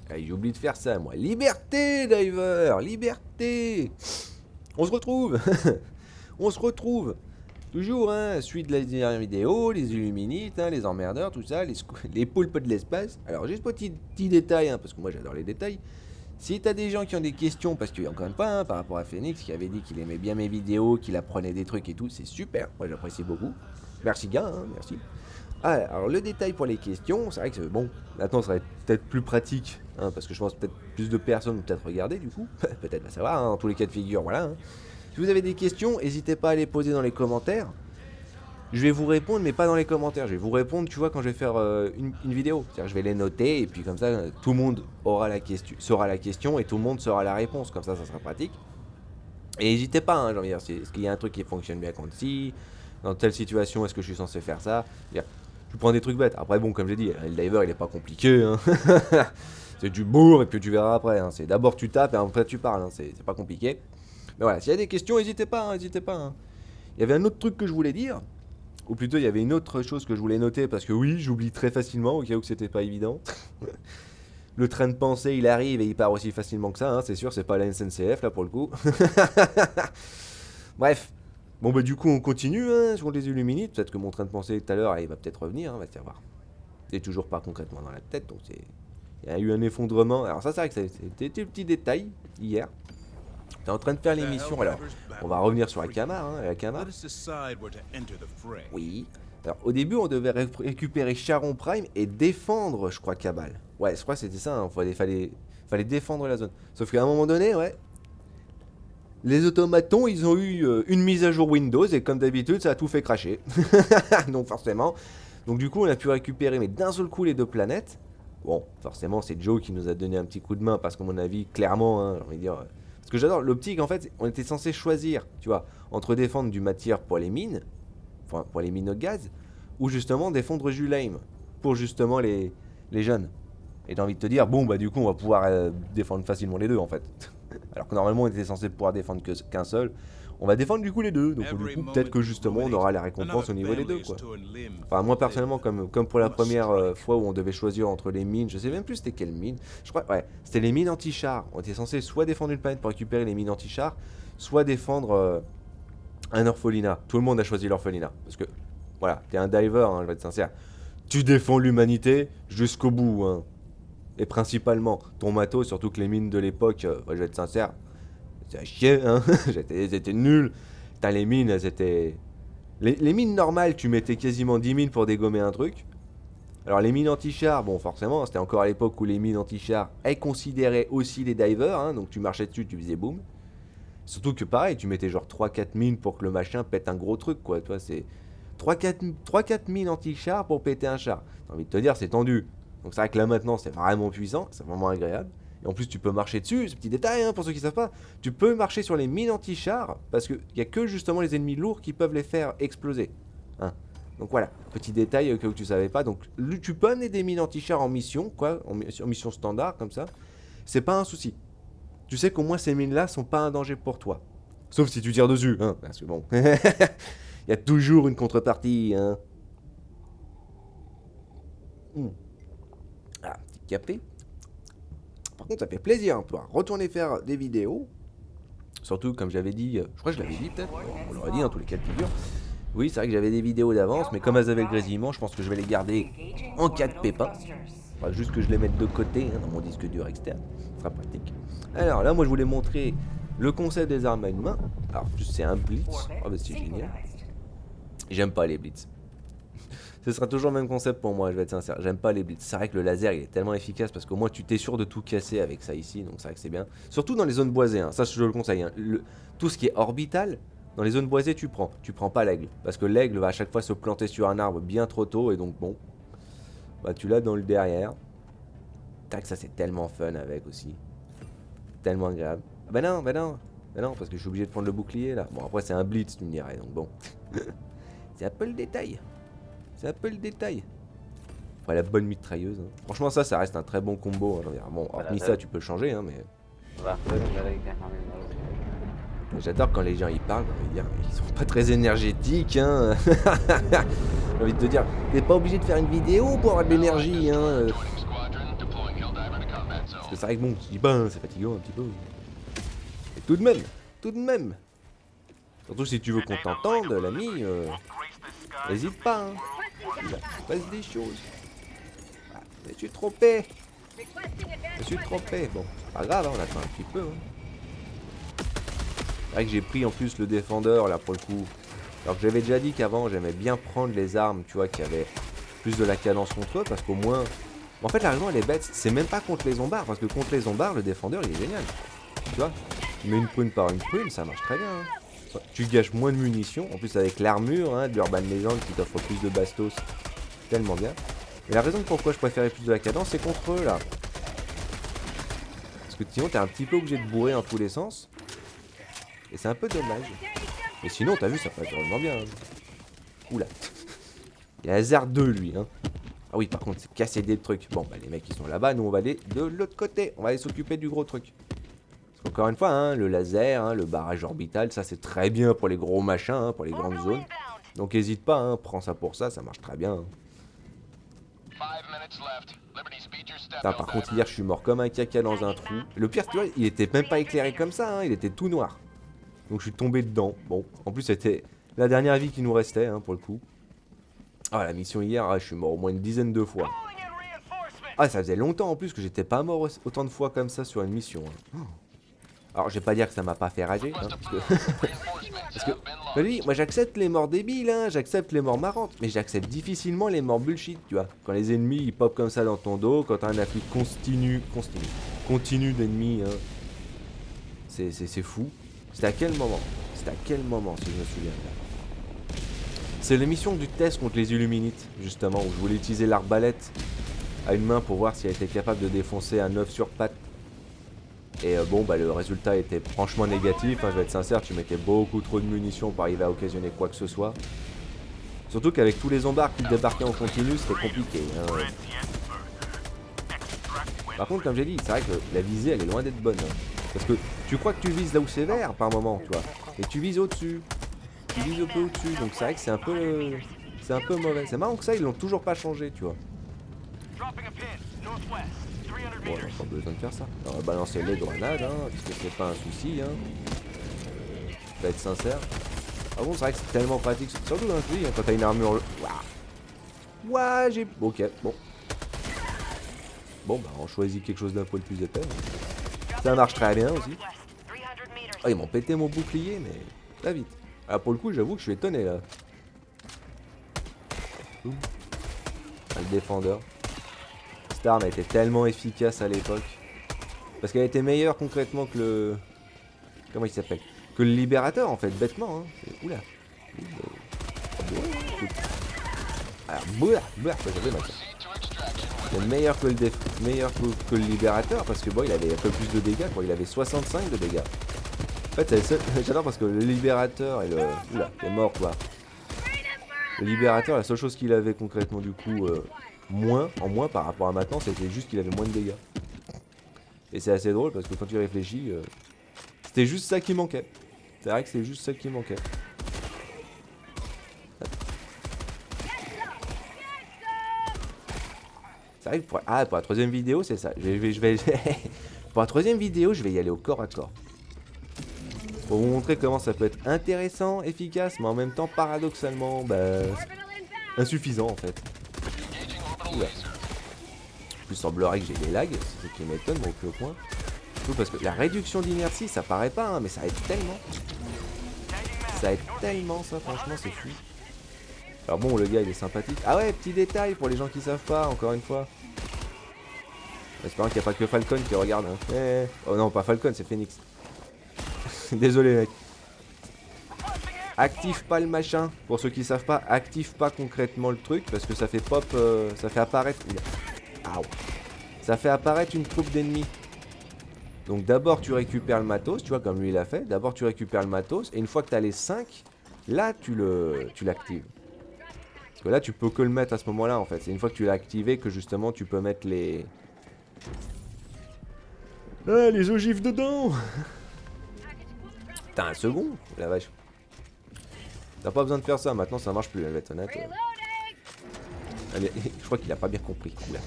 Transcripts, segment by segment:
Ah, j'ai oublié de faire ça, moi. Liberté, Diver, liberté. On se retrouve. On se retrouve. Toujours, hein, suite de la dernière vidéo, les Illuministes, hein, les emmerdeurs, tout ça, les poulpes de l'espace. Alors, juste petit détail, hein, parce que moi j'adore les détails. Si t'as des gens qui ont des questions, parce qu'il y a encore une fois, hein, par rapport à Phoenix, qui avait dit qu'il aimait bien mes vidéos, qu'il apprenait des trucs et tout, c'est super. Moi j'apprécie beaucoup. Merci, gars, hein, merci. Ah, alors le détail pour les questions, c'est vrai que bon, maintenant ça serait peut-être plus pratique, hein, parce que je pense peut-être plus de personnes vont peut-être regarder du coup, peut-être va savoir, hein, dans tous les cas de figure, voilà. Hein. Si vous avez des questions, n'hésitez pas à les poser dans les commentaires. Je vais vous répondre, mais pas dans les commentaires. Je vais vous répondre, tu vois, quand je vais faire une vidéo. C'est-à-dire, je vais les noter, et puis comme ça, tout le monde saura la question, et tout le monde saura la réponse. Comme ça sera pratique. Et n'hésitez pas, hein, j'ai envie de dire, est-ce qu'il y a un truc qui fonctionne bien contre ci, dans telle situation, est-ce que je suis censé faire ça. Je prends des trucs bêtes. Après, bon, comme j'ai dit, le diver, il est pas compliqué. Hein. C'est du bourre, et puis tu verras après. Hein. C'est d'abord tu tapes, et après tu parles. Hein. C'est pas compliqué. Mais voilà, s'il y a des questions, n'hésitez pas, hein, n'hésitez pas. Hein. Il y avait un autre truc que je voulais dire. Ou plutôt, il y avait une autre chose que je voulais noter, parce que oui, j'oublie très facilement, au cas où que c'était pas évident. Le train de pensée, il arrive et il part aussi facilement que ça, hein, c'est sûr, c'est pas la SNCF, là, pour le coup. Bref. Bon, bah, du coup, on continue, hein, sur les Illuministes. Peut-être que mon train de pensée, tout à l'heure, il va peut-être revenir, hein, on va se voir. C'est toujours pas concrètement dans la tête, donc c'est... Il y a eu un effondrement. Alors ça, c'est vrai que c'était un petit détail, hier. T'es en train de faire l'émission, alors on va revenir sur Akama, hein, Akama. Oui. Alors au début on devait récupérer Charon Prime et défendre, je crois, Cabal. Ouais, je crois que c'était ça, hein. Fallait défendre la zone. Sauf qu'à un moment donné, ouais, les automatons, ils ont eu une mise à jour Windows et comme d'habitude, ça a tout fait cracher. Donc forcément. Donc du coup, on a pu récupérer, mais d'un seul coup, les deux planètes. Bon, forcément, c'est Joe qui nous a donné un petit coup de main parce qu'à mon avis, clairement, hein, j'ai envie de dire... Parce que j'adore l'optique, en fait, on était censé choisir, tu vois, entre défendre du matière pour les mines, enfin, pour les mines au gaz, ou justement défendre Julheim pour justement les jeunes. Et j'ai envie de te dire, bon, bah du coup, on va pouvoir défendre facilement les deux, en fait. Alors que normalement, on était censé pouvoir défendre qu'un seul. On va défendre du coup les deux. Donc du coup, peut-être que justement, on aura la récompense au niveau des deux, quoi. Enfin, moi personnellement, comme pour la première fois où on devait choisir entre les mines, je sais même plus c'était quelle mine. Je crois, ouais, c'était les mines anti-chars. On était censé soit défendre une planète pour récupérer les mines anti-chars, soit défendre un orphelinat. Tout le monde a choisi l'orphelinat. Parce que, voilà, t'es un diver, hein, je vais être sincère. Tu défends l'humanité jusqu'au bout, hein. Et principalement, ton matos, surtout que les mines de l'époque, je vais être sincère, c'est à chier, hein. C'était nul. Putain, les mines, elles étaient... Les mines normales, tu mettais quasiment 10 mines pour dégommer un truc. Alors les mines anti-chars, bon forcément, c'était encore à l'époque où les mines anti-chars, elles considéraient aussi les divers, hein, donc tu marchais dessus, tu faisais boum. Surtout que pareil, tu mettais genre 3-4 mines pour que le machin pète un gros truc, quoi. Tu vois, c'est 3-4 mines anti-chars pour péter un char. J'ai envie de te dire, c'est tendu. Donc c'est vrai que là maintenant, c'est vraiment puissant, c'est vraiment agréable. Et en plus, tu peux marcher dessus, ce petit détail, hein, pour ceux qui savent pas. Tu peux marcher sur les mines anti-chars, parce qu'il n'y a que justement les ennemis lourds qui peuvent les faire exploser. Hein. Donc voilà, petit détail que tu savais pas. Donc tu peux amener des mines anti-chars en mission, quoi, en mission standard, comme ça. C'est pas un souci. Tu sais qu'au moins ces mines-là sont pas un danger pour toi. Sauf si tu tires dessus, hein, parce que bon... Il y a toujours une contrepartie, hein. Ah, petit café. Par contre, ça fait plaisir, hein, pouvoir retourner faire des vidéos. Surtout, comme j'avais dit, je crois que je l'avais dit peut-être, on l'aurait dit dans tous les cas de figure. Oui, c'est vrai que j'avais des vidéos d'avance, mais comme elles avaient le grésillement, je pense que je vais les garder en cas de pépin. Enfin, juste que je les mette de côté, hein, dans mon disque dur externe. Ce sera pratique. Alors là, moi, je voulais montrer le concept des armes à une main. Alors, c'est un blitz. Oh, bah, c'est génial. J'aime pas les blitz. Ce sera toujours le même concept pour moi, je vais être sincère. J'aime pas les blitz. C'est vrai que le laser il est tellement efficace parce qu'au moins tu t'es sûr de tout casser avec ça ici, donc c'est vrai que c'est bien. Surtout dans les zones boisées, hein. Ça je le conseille. Hein. Tout ce qui est orbital, dans les zones boisées tu prends pas l'aigle. Parce que l'aigle va à chaque fois se planter sur un arbre bien trop tôt et donc bon, bah tu l'as dans le derrière. Tac, ça c'est tellement fun avec aussi. Tellement agréable. Ah bah non, parce que je suis obligé de prendre le bouclier là. Bon après c'est un blitz tu me dirais, donc bon. C'est un peu le détail. C'est un peu le détail. Enfin, la bonne mitrailleuse. Hein. Franchement, ça reste un très bon combo. Hein. Bon, hormis ça, tu peux le changer, hein, mais. J'adore quand les gens y parlent. Ils sont pas très énergétiques. Hein. J'ai envie de te dire, t'es pas obligé de faire une vidéo pour avoir de l'énergie. Hein. que c'est vrai que bon, je dis pas, hein, c'est fatigant un petit peu. Et tout de même, tout de même. Surtout si tu veux qu'on t'entende, l'ami, n'hésite pas, hein. Il va se passe des choses. Ah, je me suis trompé. Je me suis trompé. Bon, c'est pas grave, hein, on attend un petit peu. Hein. C'est vrai que j'ai pris en plus le défendeur là pour le coup. Alors que j'avais déjà dit qu'avant j'aimais bien prendre les armes, tu vois, qui avaient plus de la cadence contre eux, parce qu'au moins... En fait la raison elle est bête, c'est même pas contre les zombards, parce que contre les zombards le défendeur il est génial. Tu vois, tu mets une prune par une prune, ça marche très bien. Hein. Tu gâches moins de munitions, en plus avec l'armure hein, de l'Urban Legend qui t'offre plus de bastos, tellement bien. Et la raison pourquoi je préférais plus de la cadence, c'est contre eux là. Parce que sinon t'es un petit peu obligé de bourrer dans tous les sens. Et c'est un peu dommage. Mais sinon t'as vu ça passe vraiment bien. Hein. Oula. Il a hasard 2 lui hein. Ah oui par contre c'est casser des trucs. Bon bah les mecs ils sont là-bas, nous on va aller de l'autre côté. On va aller s'occuper du gros truc. Parce qu'encore une fois hein, le laser, hein, le barrage orbital, ça c'est très bien pour les gros machins, hein, pour les grandes zones. Donc hésite pas, hein, prends ça pour ça marche très bien. Hein. Putain, par contre hier je suis mort comme un caca dans un trou. Le pire tu vois il était même pas éclairé comme ça, hein, il était tout noir. Donc je suis tombé dedans. Bon en plus c'était la dernière vie qui nous restait hein, pour le coup. Ah la mission hier, ah, je suis mort au moins une dizaine de fois. Ah ça faisait longtemps en plus que j'étais pas mort autant de fois comme ça sur une mission. Hein. Alors je vais pas dire que ça m'a pas fait rager, hein, parce que oui, moi j'accepte les morts débiles, hein, j'accepte les morts marrantes, mais j'accepte difficilement les morts bullshit, tu vois. Quand les ennemis ils popent comme ça dans ton dos, quand t'as un afflux continu d'ennemis, hein. C'est fou. C'était à quel moment si je me souviens là. C'est l'émission du test contre les Illuminates, justement, où je voulais utiliser l'arbalète à une main pour voir si elle était capable de défoncer un œuf sur pattes. Et bon bah le résultat était franchement négatif, hein, je vais être sincère, tu mettais beaucoup trop de munitions pour arriver à occasionner quoi que ce soit. Surtout qu'avec tous les zombards qui débarquaient en continu, c'était compliqué. Hein. Par contre comme j'ai dit, c'est vrai que la visée elle est loin d'être bonne. Hein. Parce que tu crois que tu vises là où c'est vert par moment, tu vois. Et tu vises au-dessus. Tu vises un peu au-dessus, donc c'est vrai que c'est un peu mauvais. C'est marrant que ça, ils l'ont toujours pas changé, tu vois. Bon, on n'a pas besoin de faire ça. On va balancer les grenades, hein, parce que c'est pas un souci, hein. Je vais être sincère. Ah bon, c'est vrai que c'est tellement pratique, surtout dans le jeu, hein, quand t'as une armure... Waouh. Ouais, j'ai... Ok, bon. Bon, bah, on choisit quelque chose d'un poil plus épais. Ça marche très bien aussi. Oh, ils m'ont pété mon bouclier, mais très vite. Ah, pour le coup, j'avoue que je suis étonné, là. Ah, le défendeur. Cette arme a été tellement efficace à l'époque. Parce qu'elle était meilleure concrètement que le... Comment il s'appelle? Que le libérateur en fait, bêtement. Hein. Oula. Alors, c'est meilleur que le libérateur parce que bon, il avait un peu plus de dégâts, quoi. Il avait 65 de dégâts. En fait, c'est le seul... J'adore parce que le libérateur et le... Oula, il est mort, quoi. Le libérateur, la seule chose qu'il avait concrètement du coup... en moins par rapport à maintenant, c'était juste qu'il avait moins de dégâts. Et c'est assez drôle parce que quand tu réfléchis, c'était juste ça qui manquait. C'est vrai que c'est juste ça qui manquait. C'est vrai que pour la troisième vidéo, c'est ça. Pour la troisième vidéo, je vais y aller au corps à corps. Pour vous montrer comment ça peut être intéressant, efficace, mais en même temps, paradoxalement, insuffisant en fait. Oula. Il semblerait que j'ai des lags, c'est ce qui m'étonne, mais au plus au point. Surtout parce que la réduction d'inertie, ça paraît pas, hein, mais ça aide tellement. Ça aide tellement, ça, franchement, c'est fou. Alors bon, le gars, il est sympathique. Ah ouais, petit détail pour les gens qui savent pas, encore une fois. J'espère qu'il n'y a pas que Falcon qui regarde. Hein. Oh non, pas Falcon, c'est Phoenix. Désolé, mec. Active pas le machin. Pour ceux qui savent pas, active pas concrètement le truc parce que ça fait pop, ça fait apparaître. Oula. Ça fait apparaître une troupe d'ennemis. Donc d'abord tu récupères le matos, tu vois comme lui il a fait. D'abord tu récupères le matos et une fois que tu as les 5, là tu l'actives. Parce que là tu peux que le mettre à ce moment-là en fait. C'est une fois que tu l'as activé que justement tu peux mettre les... Ah, les ogives dedans. T'as un second, la vache. T'as pas besoin de faire ça, maintenant ça marche plus, elle va être honnête. Allez, je crois qu'il a pas bien compris. Oula.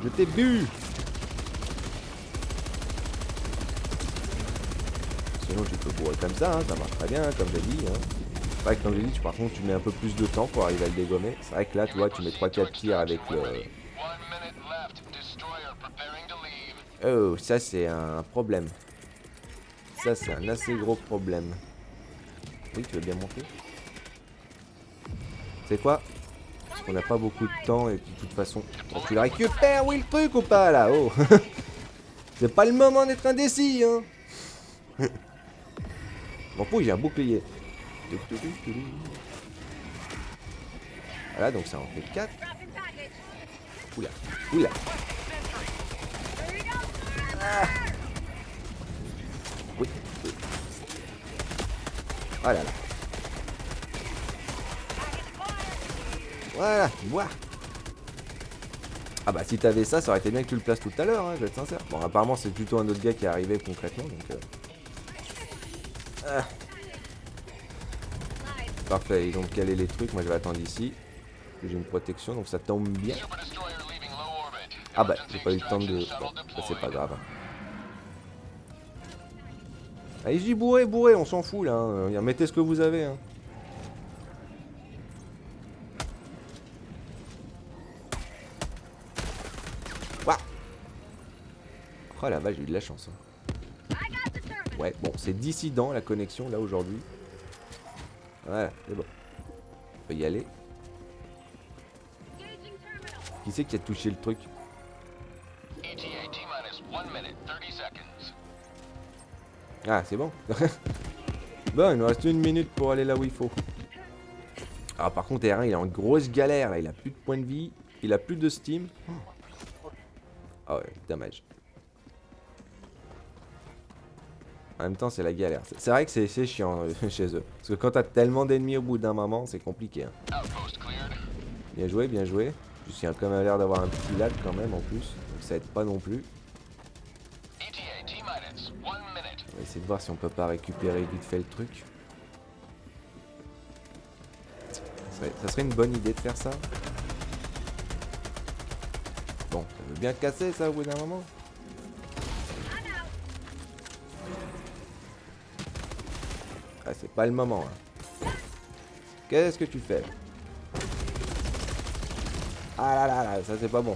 Je t'ai bu. sinon tu peux bourrer comme ça, hein, ça marche très bien, comme j'ai dit. Hein. C'est vrai que comme j'ai dit, par contre, tu mets un peu plus de temps pour arriver à le dégommer. C'est vrai que là, tu vois, tu mets 3-4 tirs avec le... Oh, ça c'est un problème. Ça c'est un assez gros problème. Oui, tu veux bien monter? C'est quoi? Parce qu'on n'a pas beaucoup de temps et puis de toute façon... Bon, tu le récupères, oui, le truc ou pas, là? Oh. C'est pas le moment d'être indécis, hein. Bon, pour j'ai un bouclier. Voilà, donc ça en fait 4. Oula, oula. Ah. Oui, oui. Oh là là. Voilà, bois. Ah bah si t'avais ça, ça aurait été bien que tu le places tout à l'heure, hein, je vais être sincère. Bon, apparemment c'est plutôt un autre gars qui est arrivé concrètement, donc... Ah. Parfait, ils ont calé les trucs, moi je vais attendre ici. J'ai une protection, donc ça tombe bien. Ah bah, j'ai pas eu le temps de... Bon, ça c'est pas grave. Allez-y, bourrez, bourrez, on s'en fout là. Hein. Mettez ce que vous avez. Hein. Ouah. Oh la vache, j'ai eu de la chance. Hein. Ouais, bon, c'est dissident la connexion là aujourd'hui. Voilà, c'est bon. On peut y aller. Qui c'est qui a touché le truc? Ah, c'est bon. Bon, il nous reste 1 minute pour aller là où il faut. Ah, par contre, R1, il est en grosse galère là. Il a plus de points de vie. Il a plus de steam. Ah ouais, dommage. En même temps, c'est la galère. C'est vrai que c'est chiant chez eux. Parce que quand t'as tellement d'ennemis au bout d'un moment, c'est compliqué. Hein. Bien joué, bien joué. Il y a quand même l'air d'avoir un petit lag quand même en plus. Donc ça aide pas non plus. On va essayer de voir si on peut pas récupérer vite fait le truc. Ça serait une bonne idée de faire ça. Bon, ça veut bien casser ça au bout d'un moment. Ah, c'est pas le moment. Hein. Qu'est-ce que tu fais? Ah là là là, ça c'est pas bon.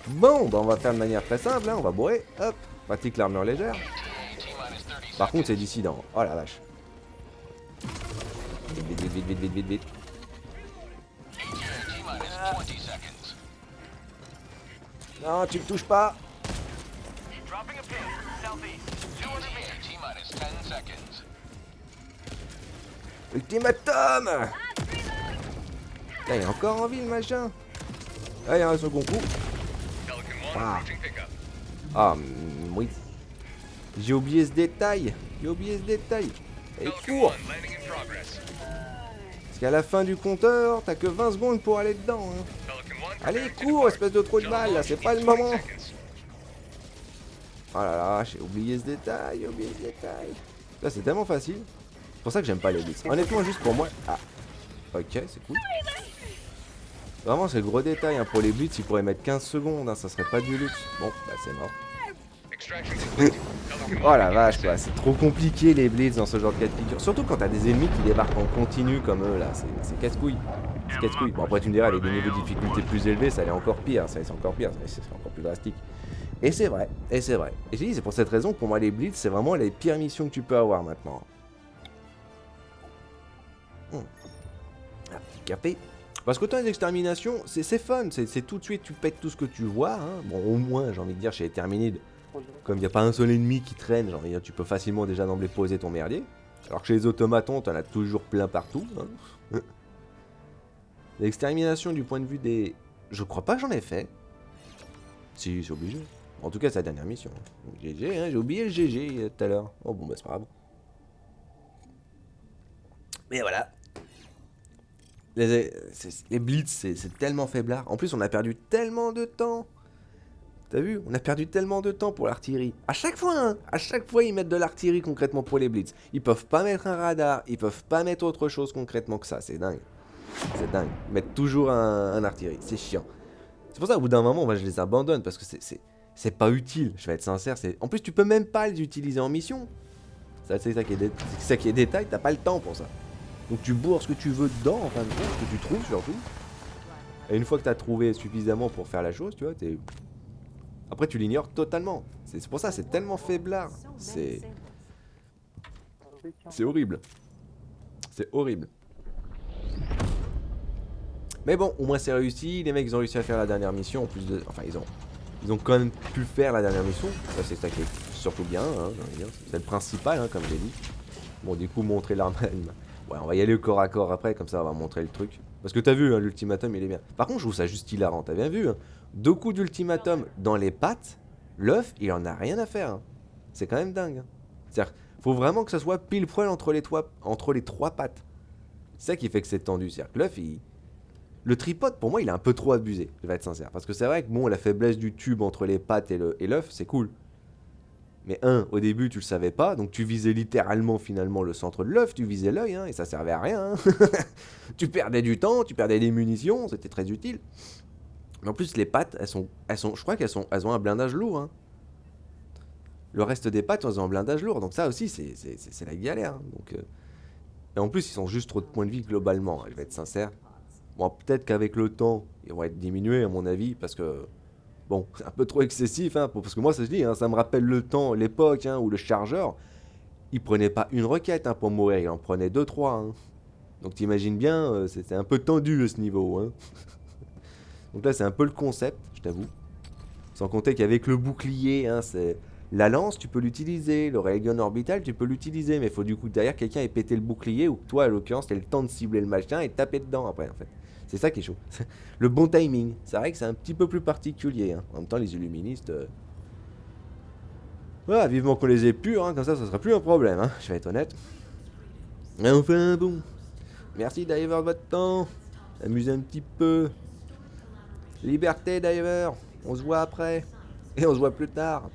Bon, bah on va faire de manière très simple, hein, on va bourrer. Hop, pratique l'armure légère. Par contre, c'est dissident. Oh la vache. Vite, vite, vite, vite, vite, vite, vite. Non, tu me touches pas. Ultimatum. Là, il est encore en vie le machin. Là, il y a un second coup. Ah, ah oui. J'ai oublié ce détail. J'ai oublié ce détail. Et cours. Parce qu'à la fin du compteur, t'as que 20 secondes pour aller dedans. Hein. Allez, cours, espèce de trou de balle, là, c'est pas le moment. Oh là là, j'ai oublié ce détail, j'ai oublié ce détail. Là, c'est tellement facile. C'est pour ça que j'aime pas les blitz. Honnêtement, juste pour moi... Ah, ok, c'est cool. Vraiment, c'est le gros détail. Hein. Pour les blitz, ils pourraient mettre 15 secondes, hein. Ça serait pas du luxe. Bon, bah c'est mort. Oh la vache, quoi. C'est trop compliqué les blitz dans ce genre de cas de figure. Surtout quand t'as des ennemis qui débarquent en continu comme eux, là. C'est casse-couille. C'est casse-couille. Bon, après, tu me diras, avec des niveaux de difficulté plus élevés, ça allait encore pire. C'est encore pire. C'est encore plus drastique. Et c'est vrai. Et c'est vrai. Et j'ai dit, c'est pour cette raison que pour moi, les blitz, c'est vraiment les pires missions que tu peux avoir maintenant. Un petit café. Parce qu'autant les exterminations, c'est fun, c'est tout de suite, tu pètes tout ce que tu vois. Hein. Bon, au moins, j'ai envie de dire, chez les Terminides, comme il n'y a pas un seul ennemi qui traîne, j'ai envie de dire, tu peux facilement déjà d'emblée poser ton merdier. Alors que chez les automatons, t'en as toujours plein partout. Hein. L'extermination du point de vue des... Je crois pas que j'en ai fait. Si, c'est obligé. En tout cas, c'est la dernière mission. GG, hein, j'ai oublié le GG tout à l'heure. Oh bon, bah c'est pas grave. Mais voilà. Les blitz, c'est tellement faiblard. En plus, on a perdu tellement de temps. T'as vu? On a perdu tellement de temps pour l'artillerie. À chaque fois, hein, à chaque fois, ils mettent de l'artillerie concrètement pour les blitz. Ils peuvent pas mettre un radar, ils peuvent pas mettre autre chose concrètement que ça. C'est dingue. C'est dingue. Ils mettent toujours un artillerie. C'est chiant. C'est pour ça, au bout d'un moment, moi, je les abandonne parce que c'est pas utile. Je vais être sincère. En plus, tu peux même pas les utiliser en mission. Ça, c'est ça c'est ça qui est détail, t'as pas le temps pour ça. Donc tu bourres ce que tu veux dedans, en fin de compte, ce que tu trouves surtout. Et une fois que t'as trouvé suffisamment pour faire la chose, tu vois, après tu l'ignores totalement. C'est pour ça, c'est tellement faiblard. C'est horrible. C'est horrible. Mais bon, au moins c'est réussi. Les mecs ils ont réussi à faire la dernière mission. En plus de. Enfin, ils ont quand même pu faire la dernière mission. Ça, c'est ça qui est surtout bien. Hein, c'est le principal, hein, comme j'ai dit. Bon, du coup, montrer l'arme. Ouais, on va y aller au corps à corps après. Comme ça, on va montrer le truc. Parce que t'as vu, hein, l'ultimatum il est bien. Par contre, je trouve ça juste hilarant. T'as bien vu, hein, 2 coups d'ultimatum dans les pattes. L'œuf, il en a rien à faire. Hein. C'est quand même dingue. Hein. C'est-à-dire, faut vraiment que ça soit pile poil entre les 3 pattes. C'est ça qui fait que c'est tendu. C'est-à-dire que l'œuf, le tripode, pour moi, il est un peu trop abusé, je vais être sincère. Parce que c'est vrai que bon, la faiblesse du tube entre les pattes et l'œuf, c'est cool. Mais au début, tu le savais pas, donc tu visais littéralement finalement le centre de l'œuf, tu visais l'œil, hein, et ça servait à rien. Hein. Tu perdais du temps, tu perdais des munitions, c'était très utile. Mais en plus, les pattes, je crois elles ont un blindage lourd. Hein. Le reste des pattes, elles ont un blindage lourd, donc ça aussi, c'est la galère. Hein. Donc, et en plus, ils sont juste trop de points de vie globalement, hein, je vais être sincère. Bon, peut-être qu'avec le temps, ils vont être diminués, à mon avis, parce que, bon, c'est un peu trop excessif, hein, parce que moi, ça se dit, hein, ça me rappelle le temps, l'époque, hein, où le chargeur, il prenait pas une requête hein, pour mourir, il en prenait 2, 3. Hein. Donc t'imagines bien, c'était un peu tendu à ce niveau. Hein. Donc là, c'est un peu le concept, je t'avoue. Sans compter qu'avec le bouclier, hein, c'est... La lance, tu peux l'utiliser, le railgun orbital, tu peux l'utiliser, mais il faut du coup derrière quelqu'un ait pété le bouclier ou que toi, à l'occurrence, t'aies le temps de cibler le machin et de taper dedans après, en fait. C'est ça qui est chaud. Le bon timing. C'est vrai que c'est un petit peu plus particulier. Hein. En même temps, les illuministes. Voilà, vivement qu'on les ait purs, hein, comme ça sera plus un problème. Hein. Je vais être honnête. Enfin bon. Merci Diver de votre temps. Amusez un petit peu. Liberté Diver. On se voit après. Et on se voit plus tard.